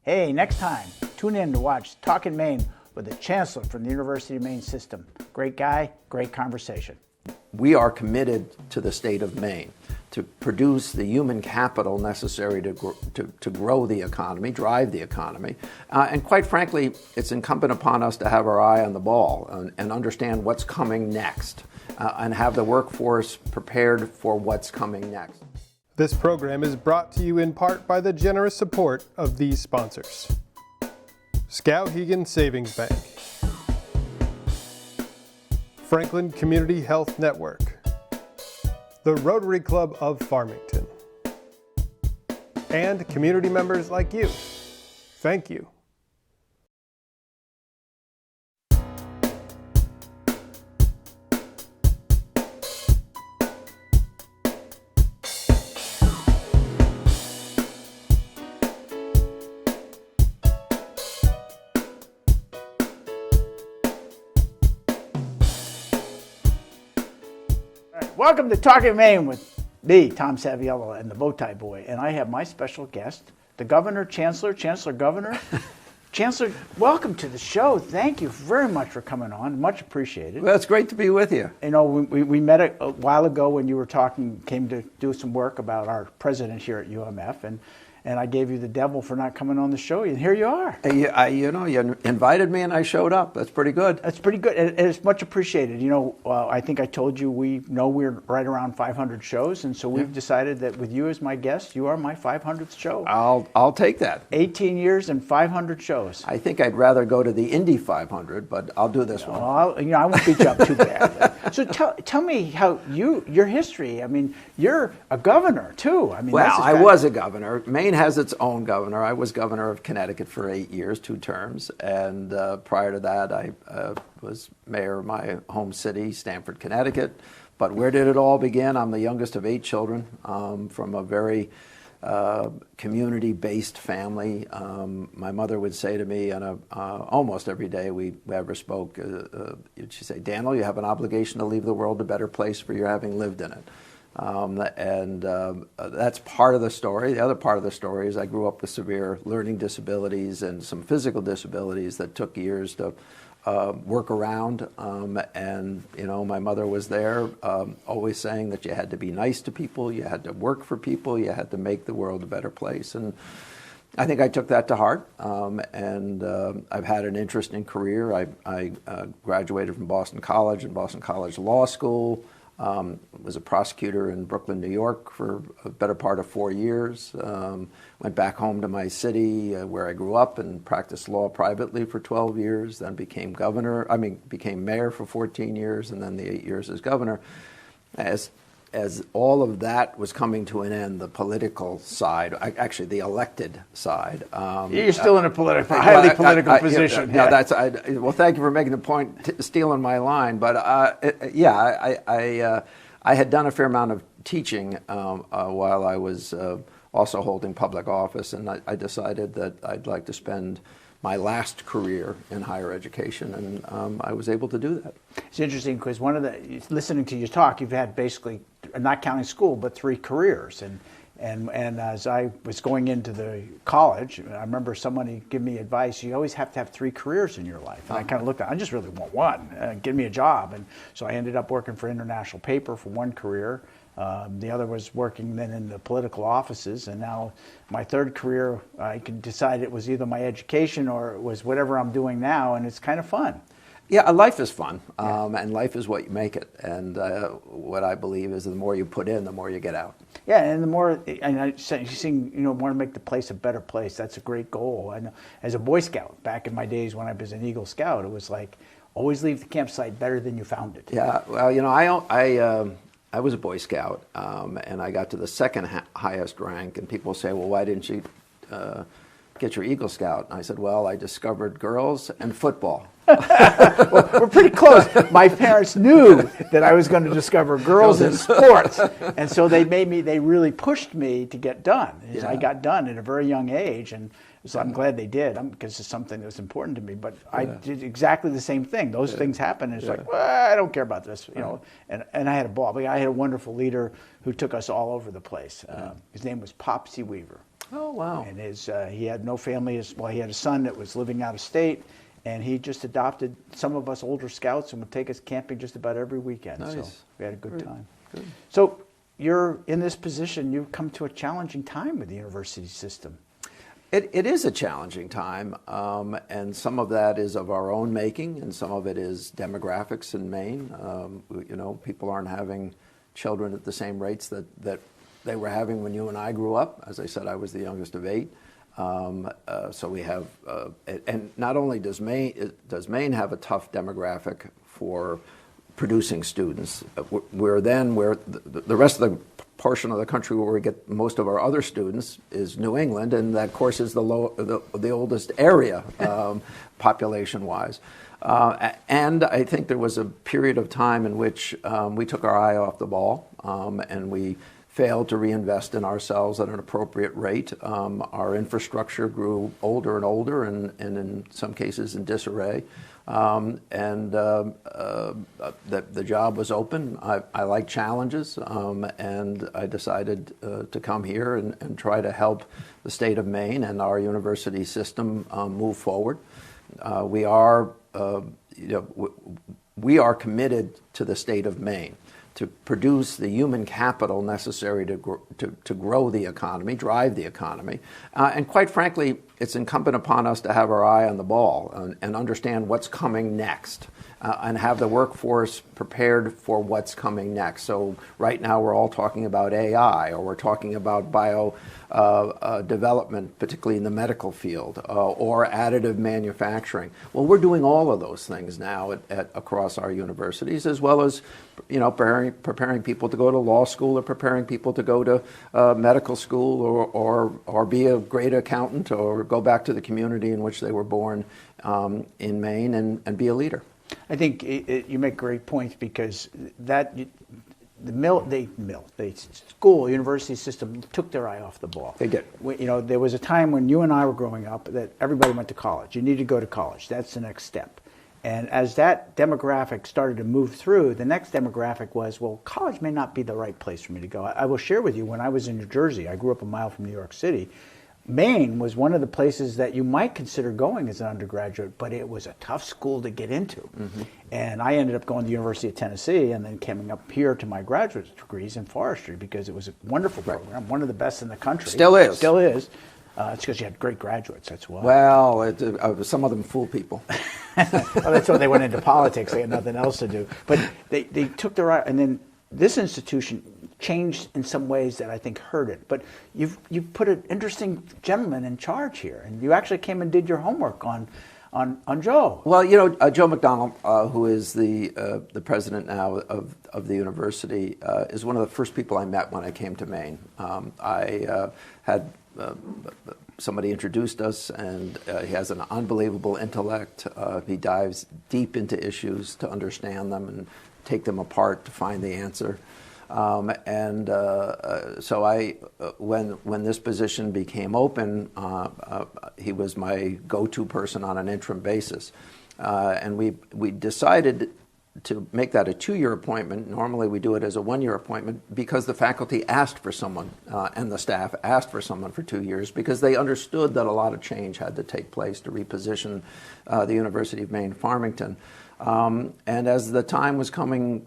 Hey, next time, tune in to watch Talkin Maine with the Chancellor from the University of Maine System. Great guy, great conversation. We are committed to the state of Maine to produce the human capital necessary to grow the economy, drive the economy. And quite frankly, it's incumbent upon us to have our eye on the ball and understand what's coming next and have the workforce prepared for what's coming next. This program is brought to you in part by the generous support of these sponsors. Skowhegan Savings Bank, Franklin Community Health Network, the Rotary Club of Farmington, and community members like you. Thank you. Welcome to Talkin Maine with me, Tom Saviello, and the Bow Tiw Boy. And I have my special guest, the Governor, Chancellor Governor. Chancellor, welcome to the show. Thank you very much for coming on. Much appreciated. Well, it's great to be with you. You know, we met a while ago when you were came to do some work about our president here at UMF, and I gave you the devil for not coming on the show, and here you are. You invited me and I showed up. That's pretty good. That's pretty good, and it's much appreciated. You know, I think I told you we're right around 500 shows, and so we've decided that with you as my guest, you are my 500th show. I'll take that. 18 years and 500 shows. I think I'd rather go to the Indy 500, but I'll do this one. Well, I won't beat you up too bad. So tell me how your history. I mean, you're a governor too. I mean, well, I was a governor. Maine has its own governor. I was governor of Connecticut for 8 years, 2 terms, and prior to that, I was mayor of my home city, Stamford, Connecticut. But where did it all begin? I'm the youngest of 8 children from a very community-based family. My mother would say to me almost every day we ever spoke, she'd say, "Daniel, you have an obligation to leave the world a better place for your having lived in it." That's part of the story. The other part of the story is I grew up with severe learning disabilities and some physical disabilities that took years to work around. And, you know, my mother was there always saying that you had to be nice to people, you had to work for people, you had to make the world a better place. And I think I took that to heart, and I've had an interesting career. I graduated from Boston College and Boston College Law School. Was a prosecutor in Brooklyn, New York for a better part of 4 years. Went back home to my city where I grew up and practiced law privately for 12 years, then became mayor for 14 years, and then the 8 years as governor. As all of that was coming to an end, the political side, actually the elected side. You're still in a highly political position. Well, thank you for making the point, stealing my line. But I had done a fair amount of teaching while I was also holding public office, and I decided that I'd like to spend my last career in higher education, and I was able to do that. It's interesting because listening to you talk, you've had basically, not counting school, but 3 careers. And as I was going into the college, I remember somebody give me advice, you always have to have 3 careers in your life. And I kind of looked at it, I just really want one, give me a job. And so I ended up working for International Paper for 1 career. The other was working then in the political offices, and now my 3rd career, I could decide it was either my education or it was whatever I'm doing now, and it's kind of fun. Yeah, life is fun, and life is what you make it. And what I believe is the more you put in, the more you get out. Yeah, and the more, and I sing, want to make the place a better place. That's a great goal. And as a Boy Scout, back in my days when I was an Eagle Scout, it was like, always leave the campsite better than you found it. Yeah, well, I was a Boy Scout, and I got to the 2nd highest rank, and people say, well, why didn't you get your Eagle Scout? And I said, well, I discovered girls and football. Well, we're pretty close. My parents knew that I was going to discover girls in sports, and so they really pushed me to get done. Yeah. I got done at a very young age, and so I'm glad they did, because it's something that was important to me. But I did exactly the same thing. Those things happen, and it's like, well, I don't care about this, And I had a ball. But I had a wonderful leader who took us all over the place. His name was Popsy Weaver. Oh, wow. And he had no family. He had a son that was living out of state, and he just adopted some of us older scouts and would take us camping just about every weekend. Nice. So we had a good time. Good. So you're in this position. You've come to a challenging time with the university system. It is a challenging time, and some of that is of our own making, and some of it is demographics in Maine. People aren't having children at the same rates that they were having when you and I grew up. As I said, I was the youngest of 8. So we have, and not only does Maine have a tough demographic for producing students, where the rest of the portion of the country where we get most of our other students is New England, and that, of course, is the oldest area population-wise. And I think there was a period of time in which we took our eye off the ball, and we failed to reinvest in ourselves at an appropriate rate. Our infrastructure grew older and older, and in some cases in disarray. The job was open. I like challenges, and I decided to come here and try to help the state of Maine and our university system move forward. We are committed to the state of Maine to produce the human capital necessary to grow the economy, drive the economy. And quite frankly, it's incumbent upon us to have our eye on the ball and understand what's coming next, and have the workforce prepared for what's coming next. So right now we're all talking about AI, or we're talking about bio development, particularly in the medical field, or additive manufacturing. Well, we're doing all of those things now across our universities, as well as preparing people to go to law school, or preparing people to go to medical school, or be a great accountant, or go back to the community in which they were born in Maine, and be a leader. I think you make great points, because the school, university system took their eye off the ball. They did. There was a time when you and I were growing up that everybody went to college. You need to go to college. That's the next step. And as that demographic started to move through, the next demographic was, well, college may not be the right place for me to go. I will share with you, when I was in New Jersey, I grew up a mile from New York City. Maine was one of the places that you might consider going as an undergraduate, but it was a tough school to get into. Mm-hmm. And I ended up going to the University of Tennessee, and then coming up here to my graduate degrees in forestry, because it was a wonderful program, one of the best in the country. Still is. Still is. It's because you had great graduates, that's why. Well, some of them fool people. Well, that's why they went into politics. They had nothing else to do. But they took their eye, and then this institution changed in some ways that I think hurt it. But you've put an interesting gentleman in charge here, and you actually came and did your homework on Joe. Well, Joe McDonald, who is the president now of the university, is one of the first people I met when I came to Maine. I had somebody introduced us, and he has an unbelievable intellect. He dives deep into issues to understand them and take them apart to find the answer. So when this position became open, he was my go-to person on an interim basis. And we decided to make that a 2-year appointment. Normally we do it as a 1-year appointment, because the faculty asked for someone, and the staff asked for someone for 2 years, because they understood that a lot of change had to take place to reposition the University of Maine Farmington. And as the time was coming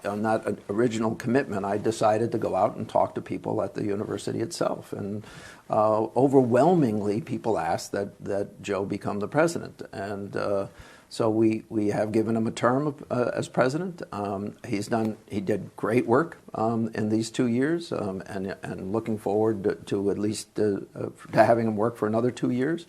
on that original commitment, I decided to go out and talk to people at the university itself. And overwhelmingly, people asked that Joe become the president. And so we have given him a term as president. He did great work in these 2 years, and looking forward to at least to having him work for another 2 years.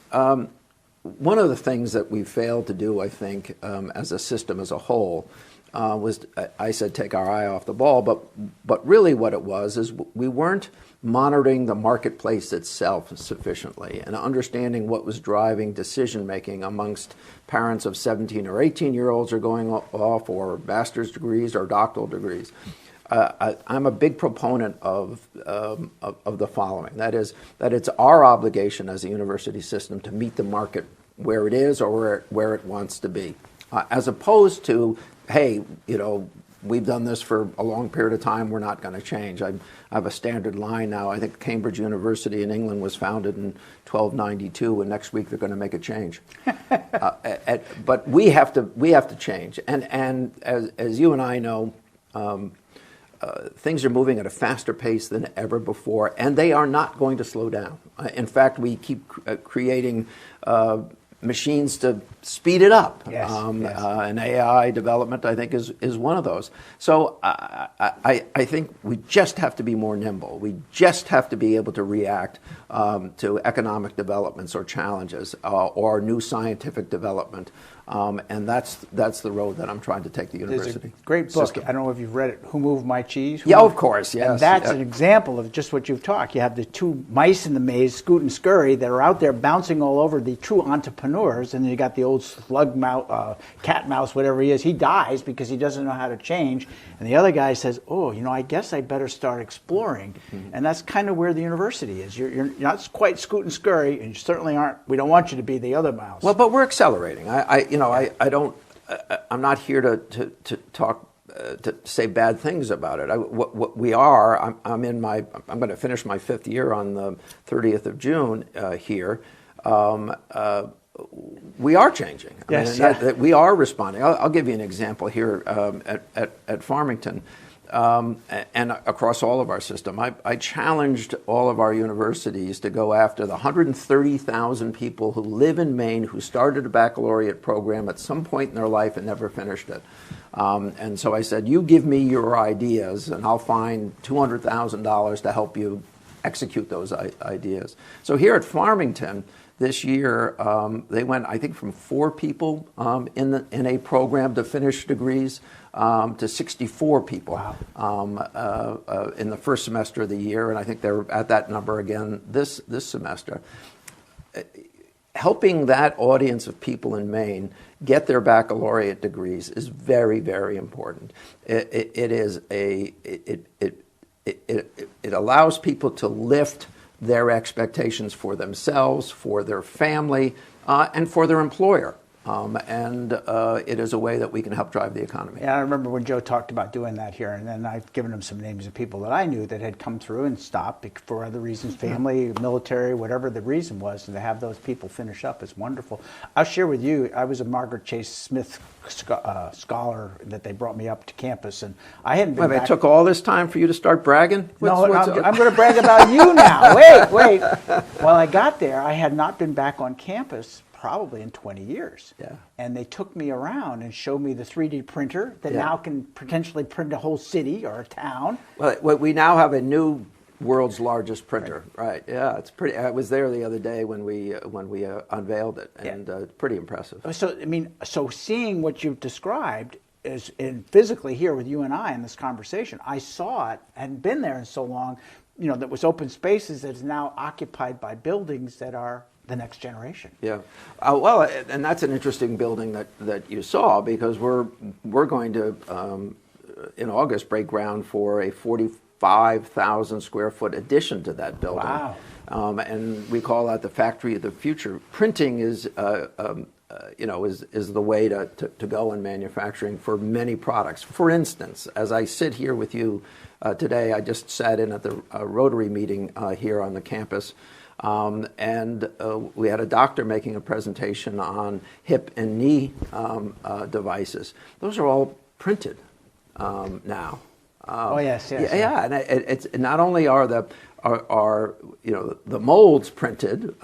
One of the things that we failed to do, I think, as a system as a whole, was, I said, take our eye off the ball, but really what it was is we weren't monitoring the marketplace itself sufficiently and understanding what was driving decision-making amongst parents of 17 or 18-year-olds who are going off for master's degrees or doctoral degrees. I'm a big proponent of the following. That is, that it's our obligation as a university system to meet the market where it is or where it wants to be, as opposed to, hey, we've done this for a long period of time. We're not going to change. I have a standard line now. I think Cambridge University in England was founded in 1292, and next week they're going to make a change. But we have to change. And as you and I know, things are moving at a faster pace than ever before, and they are not going to slow down. In fact, we keep creating machines to speed it up. Yes, yes. And AI development, I think, is one of those. So I think we just have to be more nimble. We just have to be able to react to economic developments or challenges or new scientific development. And that's the road that I'm trying to take the university. There's a great book. system. I don't know if you've read it. Who Moved My Cheese? Yeah, of course. Yes. And that's an example of just what you've talked. You have the two mice in the maze, Scoot and Scurry, that are out there bouncing all over, the true entrepreneurs, and then you got the old slug mouse, cat mouse, whatever he is. He dies because he doesn't know how to change, and the other guy says, "Oh, I guess I better start exploring." Mm-hmm. And that's kind of where the university is. You're not quite Scoot and Scurry, and you certainly aren't. We don't want you to be the other mouse. Well, but we're accelerating. I'm not here to talk to say bad things about it. What we are, I'm going to finish my 5th year on the 30th of June here. We are changing. Yes, we are responding. I'll give you an example here at Farmington. And across all of our system, I challenged all of our universities to go after the 130,000 people who live in Maine who started a baccalaureate program at some point in their life and never finished it. And so I said, you give me your ideas and I'll find $200,000 to help you execute those ideas. So here at Farmington, this year, they went, I think, from 4 people in a program to finish degrees to 64 people. Wow. In the first semester of the year, and I think they're at that number again this semester. Helping that audience of people in Maine get their baccalaureate degrees is very, very important. It allows people to lift their expectations for themselves, for their family, and for their employer. And it is a way that we can help drive the economy. Yeah, I remember when Joe talked about doing that here, and then I've given him some names of people that I knew that had come through and stopped for other reasons, family, military, whatever the reason was, and to have those people finish up is wonderful. I'll share with you, I was a Margaret Chase Smith scholar that they brought me up to campus, and I hadn't been back. It took all this time for you to start bragging? I'm going to brag about you now. Wait. While I got there, I had not been back on campus probably in 20 years. Yeah. And they took me around and showed me the 3D printer that now can potentially print a whole city or a town. Well, we now have a new world's largest printer, right? Yeah, it's pretty. I was there the other day when we unveiled it, and pretty impressive. So seeing what you've described is physically here with you and I in this conversation, I saw it, hadn't been there in so long, that was open spaces that is now occupied by buildings that are the next generation. Yeah, well, and that's an interesting building that you saw, because we're going to in August break ground for a 45,000 square foot addition to that building. Wow. And we call that the factory of the future. Printing is the way to go in manufacturing for many products. For instance, as I sit here with you today, I just sat in at the Rotary meeting here on the campus. And we had a doctor making a presentation on hip and knee devices. Those are all printed now. Oh yes. Yeah, and it's not only are the molds printed,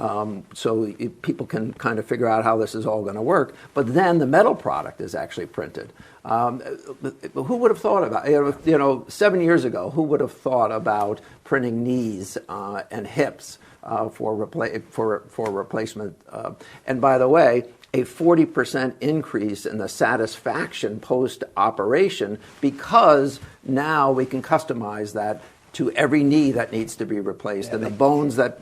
so people can kind of figure out how this is all going to work, but then the metal product is actually printed. Who would have thought about 7 years ago? Who would have thought about printing knees and hips for replacement? And by the way, a 40% increase in the satisfaction post-operation, because now we can customize that to every knee that needs to be replaced, and the bones that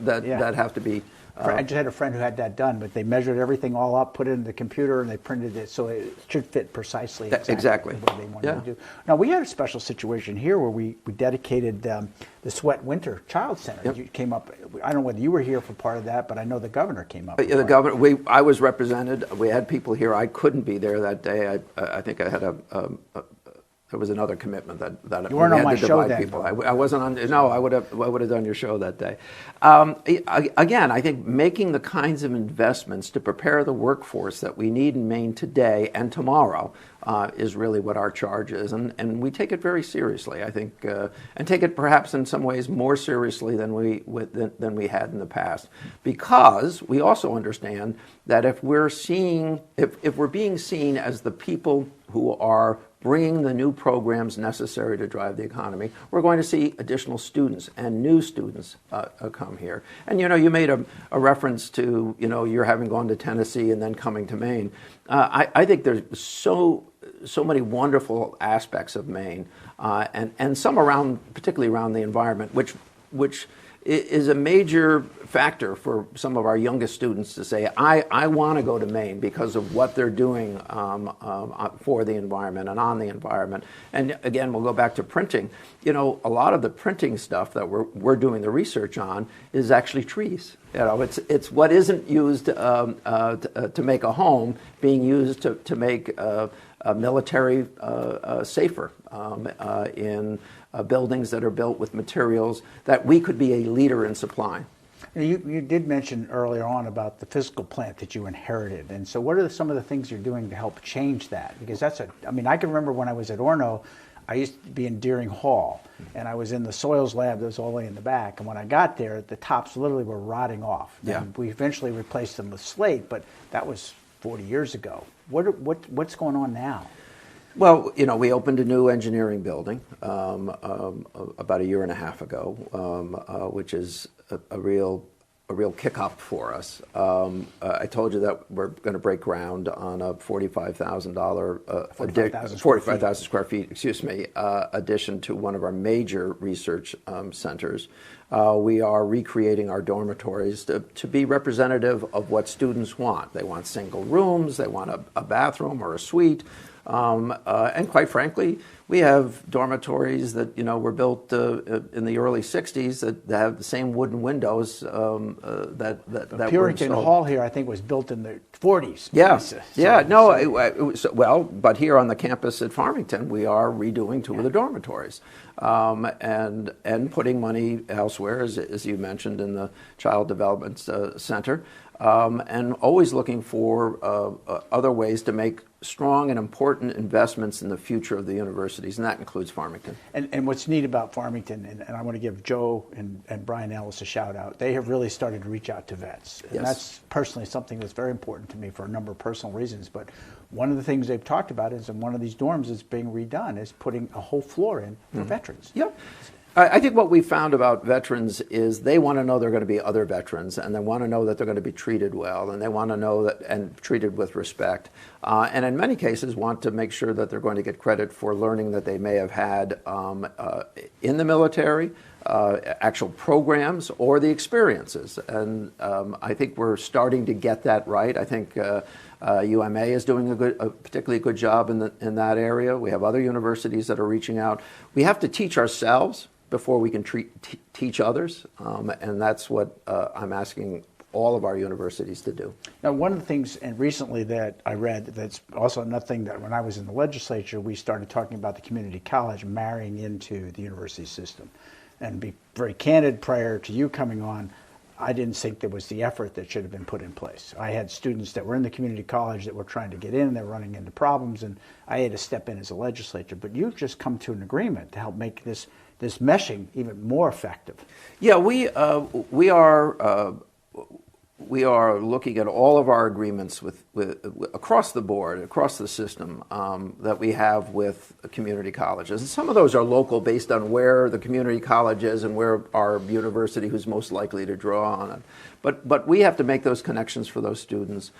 have to be. I just had a friend who had that done, but they measured everything all up, put it in the computer, and they printed it so it should fit precisely exactly what they wanted to do. Now, we had a special situation here where we dedicated the Sweat Winter Child Center. Yep. You came up. I don't know whether you were here for part of that, but I know the governor came up. Yeah, the governor. I was represented. We had people here. I couldn't be there that day. I think I had There was another commitment that You weren't we on had my to show divide then, people. though. I wasn't on. No, I would have done your show that day. Again, I think making the kinds of investments to prepare the workforce that we need in Maine today and tomorrow is really what our charge is, and we take it very seriously. I think, and take it perhaps in some ways more seriously than we had in the past, because we also understand that if we're being seen as the people who are bringing the new programs necessary to drive the economy, we're going to see additional students and new students come here. And you made a reference to you're having gone to Tennessee and then coming to Maine. I think there's so many wonderful aspects of Maine, and some particularly around the environment, which is a major factor for some of our youngest students to say, I want to go to Maine because of what they're doing for the environment and on the environment. And again, we'll go back to printing. A lot of the printing stuff that we're doing the research on is actually trees. It's what isn't used to make a home being used to make a military safer in buildings that are built with materials that we could be a leader in supplying. You did mention earlier on about the physical plant that you inherited, and so what are some of the things you're doing to help change that? Because I can remember when I was at Orono, I used to be in Deering Hall, and I was in the soils lab that was all the way in the back, and when I got there, the tops literally were rotting off. Yeah. And we eventually replaced them with slate, but that was 40 years ago. What's going on now? Well, we opened a new engineering building about a year and a half ago, which is a real kick up for us. I told you that we're going to break ground on a $45,000 square feet, addition to one of our major research centers. We are recreating our dormitories to be representative of what students want. They want single rooms, they want a bathroom or a suite. And quite frankly, we have dormitories that were built in the early '60s that have the same wooden windows that Puritan Hall here, I think, was built in the 40s. But here on the campus at Farmington, we are redoing two of the dormitories, and putting money elsewhere, as you mentioned, in the Child Development Center, and always looking for other ways to make strong and important investments in the future of the universities, and that includes Farmington. And what's neat about Farmington, and I want to give Joe and Brian Ellis a shout out, they have really started to reach out to vets. And that's personally something that's very important to me for a number of personal reasons. But one of the things they've talked about is in one of these dorms that's being redone is putting a whole floor in for veterans. Yep. I think what we found about veterans is they want to know there are going to be other veterans, and they want to know that they're going to be treated well, and they want to know that and treated with respect, and in many cases want to make sure that they're going to get credit for learning that they may have had in the military, actual programs, or the experiences. And I think we're starting to get that right. I think UMA is doing a particularly good job in that area. We have other universities that are reaching out. We have to teach ourselves before we can teach others, and that's what I'm asking all of our universities to do. Now, one of the things, and recently that I read, that's also another thing that when I was in the legislature, we started talking about the community college marrying into the university system. And to be very candid, prior to you coming on, I didn't think there was the effort that should have been put in place. I had students that were in the community college that were trying to get in, they were running into problems, and I had to step in as a legislator. But you've just come to an agreement to help make this meshing even more effective. Yeah, we are looking at all of our agreements with across the board, across the system that we have with community colleges. And some of those are local based on where the community college is and where our university who's most likely to draw on it. But we have to make those connections for those students.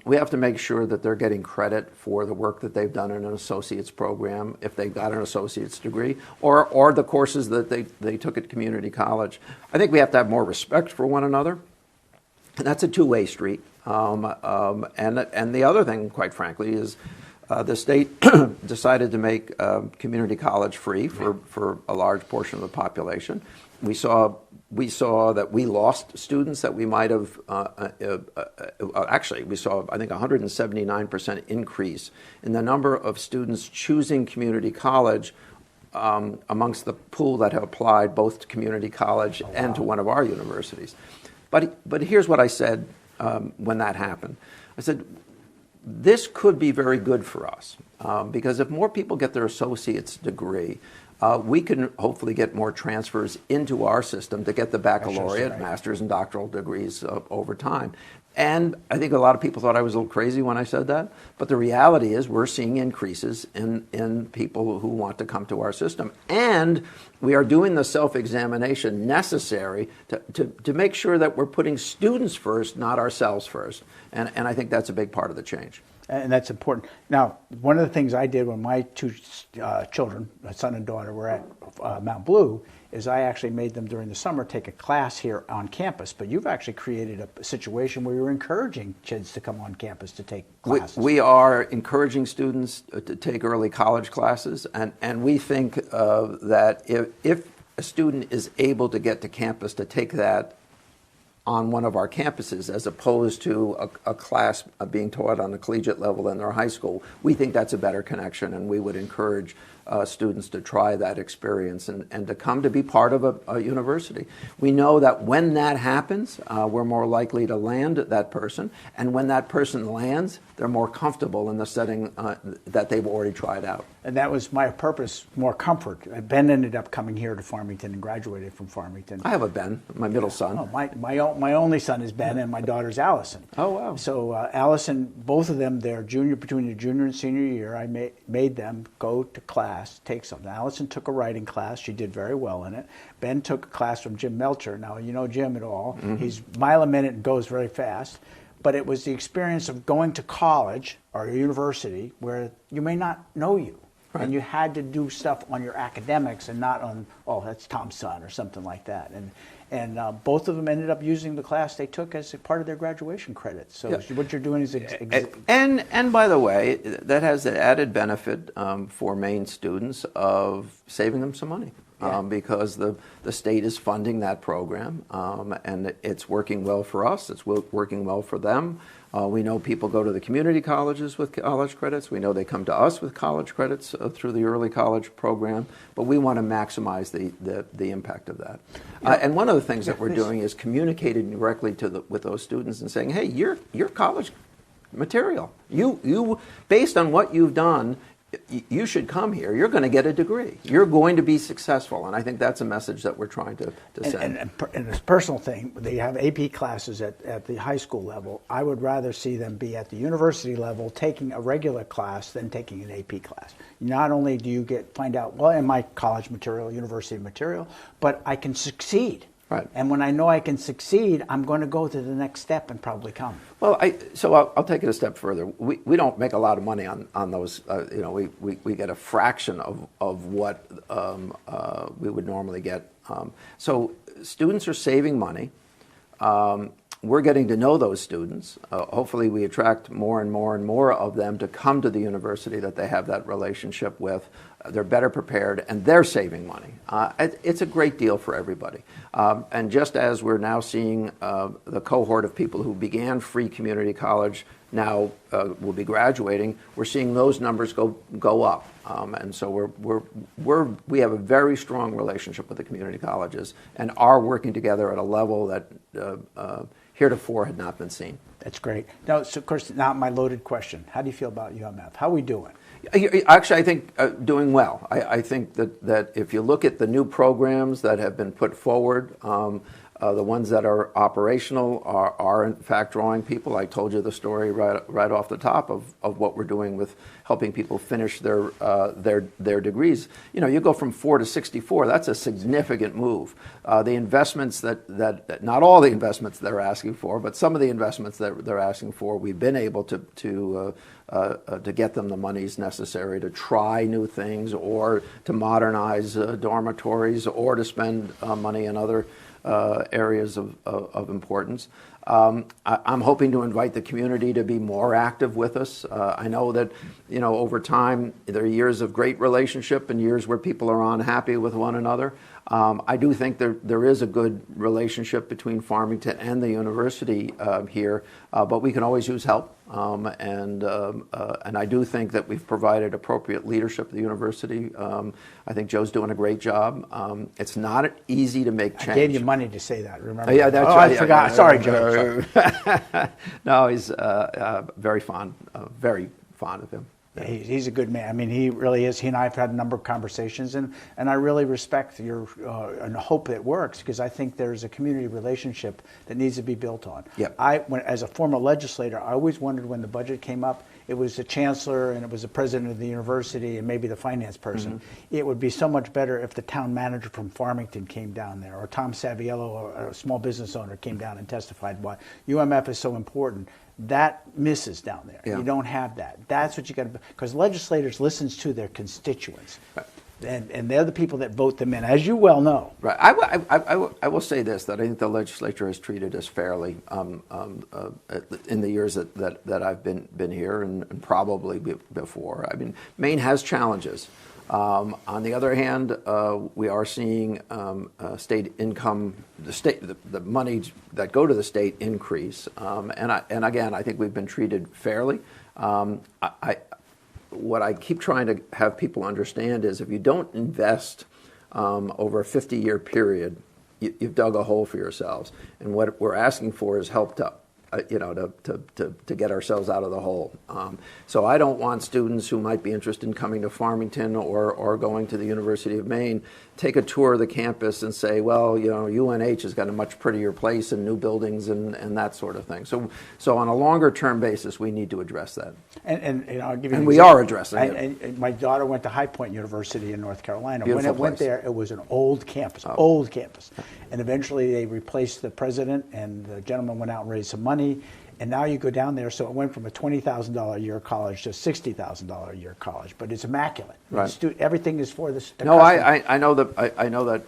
We have to make sure that they're getting credit for the work that they've done in an associate's program, if they've got an associate's degree, or the courses that they took at community college. I think we have to have more respect for one another. And that's a two-way street. And the other thing, quite frankly, is the state decided to make community college free for a large portion of the population. we saw that we lost students that we might have, actually we saw, I think, 179% increase in the number of students choosing community college amongst the pool that have applied both to community college and to one of our universities. But here's what I said when that happened. I said, this could be very good for us because if more people get their associate's degree, we can hopefully get more transfers into our system to get the baccalaureate, master's, and doctoral degrees over time. And I think a lot of people thought I was a little crazy when I said that, but the reality is we're seeing increases in people who want to come to our system. And we are doing the self-examination necessary to make sure that we're putting students first, not ourselves first. And I think that's a big part of the change. And that's important. Now, one of the things I did when my two children, my son and daughter, were at Mount Blue, is I actually made them during the summer take a class here on campus. But you've actually created a situation where you're encouraging kids to come on campus to take classes. We are encouraging students to take early college classes, and we think that if a student is able to get to campus to take that on one of our campuses as opposed to a class being taught on the collegiate level in their high school, we think that's a better connection, and we would encourage students to try that experience and to come to be part of a university. We know that when that happens, we're more likely to land that person, and when that person lands, they're more comfortable in the setting that they've already tried out. And that was my purpose, more comfort. Ben ended up coming here to Farmington and graduated from Farmington. I have a Ben, my middle son. Oh, my only son is Ben, and my daughter's Allison. Oh, wow. So Allison, both of them, between the junior and senior year, I made them go to class, take something. Allison took a writing class. She did very well in it. Ben took a class from Jim Melcher. Now, you know Jim at all. Mm-hmm. He's a mile a minute and goes very fast. But it was the experience of going to college or a university where you may not know you. Right. And you had to do stuff on your academics and not on, oh, that's Tom's son or something like that. And both of them ended up using the class they took as a part of their graduation credits. So what you're doing is... And by the way, that has the added benefit for Maine students of saving them some money. Because the state is funding that program, and it's working well for us. It's working well for them. We know people go to the community colleges with college credits. We know they come to us with college credits through the early college program. But we want to maximize the impact of that. And one of the things that we're doing is communicating directly with those students and saying, hey, you're college material. You based on what you've done, you should come here. You're going to get a degree. You're going to be successful. And I think that's a message that we're trying to send. And a personal thing, they have AP classes at the high school level. I would rather see them be at the university level taking a regular class than taking an AP class. Not only do you find out, well, in my college material, university material, but I can succeed. Right. And when I know I can succeed, I'm going to go to the next step and probably come. Well, I'll take it a step further. We don't make a lot of money on those. We get a fraction of what we would normally get. So students are saving money. We're getting to know those students. Hopefully we attract more and more and more of them to come to the university that they have that relationship with. They're better prepared, and they're saving money. It's a great deal for everybody. And just as we're now seeing the cohort of people who began free community college now will be graduating, we're seeing those numbers go up. And so we have a very strong relationship with the community colleges and are working together at a level that heretofore had not been seen. That's great. Now, so of course, now my loaded question. How do you feel about UMF? How are we doing? Actually, I think doing well. I think that if you look at the new programs that have been put forward, the ones that are operational are in fact drawing people. I told you the story right off the top of what we're doing with helping people finish their degrees. You know, you go from 4 to 64. That's a significant move. The investments that not all the investments they're asking for, but some of the investments that they're asking for, we've been able to get them the monies necessary to try new things or to modernize dormitories or to spend money in other areas of importance. I'm hoping to invite the community to be more active with us. I know that, you know, over time there are years of great relationship and years where people are unhappy with one another. I do think there is a good relationship between Farmington and the university here, but we can always use help. And I do think that we've provided appropriate leadership at the university. I think Joe's doing a great job. It's not easy to make change. I gave you money to say that, remember? Yeah, that's oh, right. I forgot. Sorry, Joe. Sorry. No, he's very fond of him. Yeah, he's a good man. I mean, he really is. He and I have had a number of conversations, and I really respect your and hope it works, because I think there's a community relationship that needs to be built on. Yep. As a former legislator, I always wondered when the budget came up, it was the chancellor and it was the president of the university and maybe the finance person. Mm-hmm. It would be so much better if the town manager from Farmington came down there, or Tom Saviello, a small business owner, came down and testified why UMF is so important. That misses down there. Yeah. You don't have that. That's what you got to, because legislators listens to their constituents, right. and they're the people that vote them in, as you well know. Right. I will say this, that I think the legislature has treated us fairly in the years that I've been here, and probably before. I mean, Maine has challenges. On the other hand, we are seeing state income, the money that go to the state increase, and again, I think we've been treated fairly. What I keep trying to have people understand is, if you don't invest over a 50-year period, you've dug a hole for yourselves. And what we're asking for is help to get ourselves out of the hole. So I don't want students who might be interested in coming to Farmington or going to the University of Maine take a tour of the campus and say, well, UNH has got a much prettier place and new buildings and that sort of thing. So on a longer term basis, we need to address that. And I'll give you an we example. are addressing it. And my daughter went to High Point University in North Carolina. Beautiful When it went place. there, it was an old campus, old campus. And eventually they replaced the president, and the gentleman went out and raised some money. And now you go down there, so it went from a $20,000 a year college to $60,000 a year college, but it's immaculate. Right. Everything is for the No, customer. I know that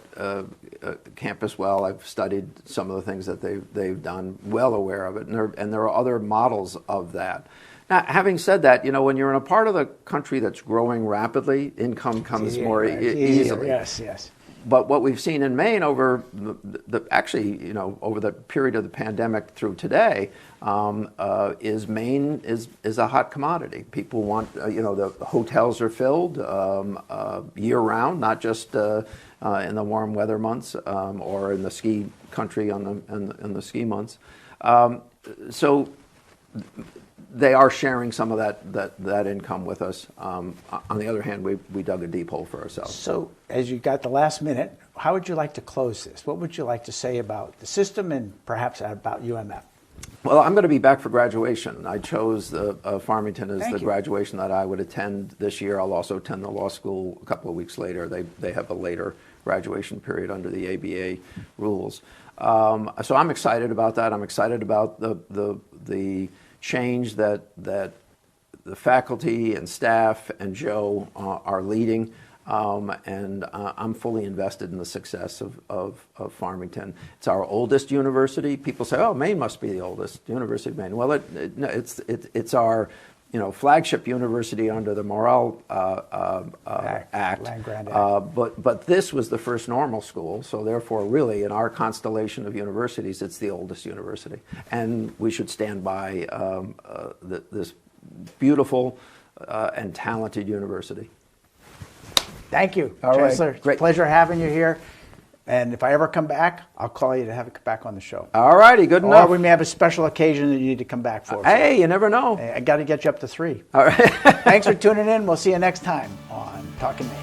campus well. I've studied some of the things that they've done. Well aware of it, and there are other models of that. Now, having said that, when you're in a part of the country that's growing rapidly, income comes more easily. Yes. But what we've seen in Maine over over the period of the pandemic through today, is Maine is a hot commodity. People want, the hotels are filled year round, not just in the warm weather months or in the ski country in the ski months. So they are sharing some of that income with us. On the other hand, we dug a deep hole for ourselves. So, as you got the last minute, how would you like to close this? What would you like to say about the system and perhaps about UMF? Well, I'm going to be back for graduation. I chose Farmington as Thank the you. graduation that I would attend this year. I'll also attend the law school a couple of weeks later. They have a later graduation period under the ABA rules. So I'm excited about that. I'm excited about the change that the faculty and staff and Joe are leading. And I'm fully invested in the success of Farmington. It's our oldest university. People say, "Oh, Maine must be the oldest University of Maine." Well, no, it's our flagship university under the Morrill Act. Land-grant Act. But this was the first normal school, so therefore, really, in our constellation of universities, it's the oldest university, and we should stand by this beautiful and talented university. Thank you, All right. Chancellor. It's a Great. pleasure having you here. And if I ever come back, I'll call you to have you back on the show. All righty, good Or enough. we may have a special occasion that you need to come back for. Hey, you never know. I got to get you up to 3. All right. Thanks for tuning in. We'll see you next time on Talkin' Maine.